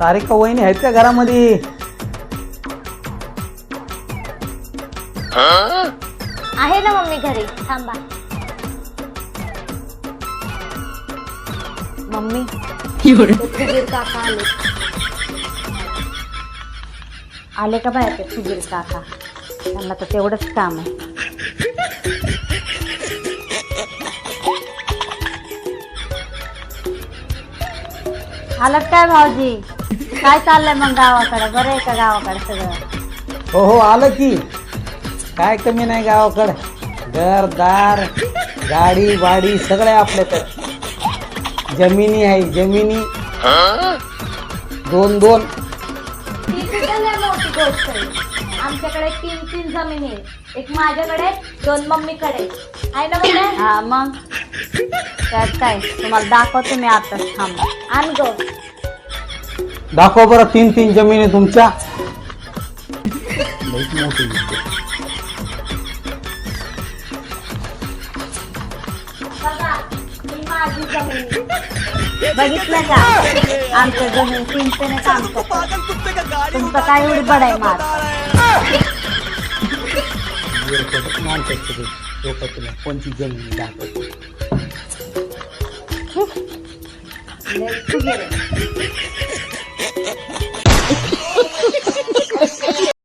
सारिका वहिनी आहेत का घरामध्ये? आहे ना मम्मी घरी, थांबा. मम्मी सुधीर काका आले का बाहेर? ते सुधीर काका, त्यांना तर तेवढंच काम आहे. आलात काय भाऊजी? काय चाललंय मग गावाकडे? बरं आहे का गावाकडे सगळं? हो हो, आलं की. काय कमी नाही गावाकडं. घरदार, गाडी वाडी सगळे आपल्याकडे. जमिनी आहे, जमिनी 2-2. ती कुठे लय मोठी गोष्ट आहे. आमच्याकडे 3 जमिनी आहे. एक माझ्याकडे, 2 मम्मीकडे आहे ना मम्मी? हा मग त्यात काय, तुम्हाला दाखवते मी आता. थांबा, आण गो. दाखव बरं 3 जमिनी तुमच्या. लईच मोठी दिसते. बघा, ही माझी जमीन. बघितलं का? आमच्या जमीन 3 काम करतात. तुमचं काय एवढी बडाई मार? कोणती जमीन दाखवते? लय तू गेले.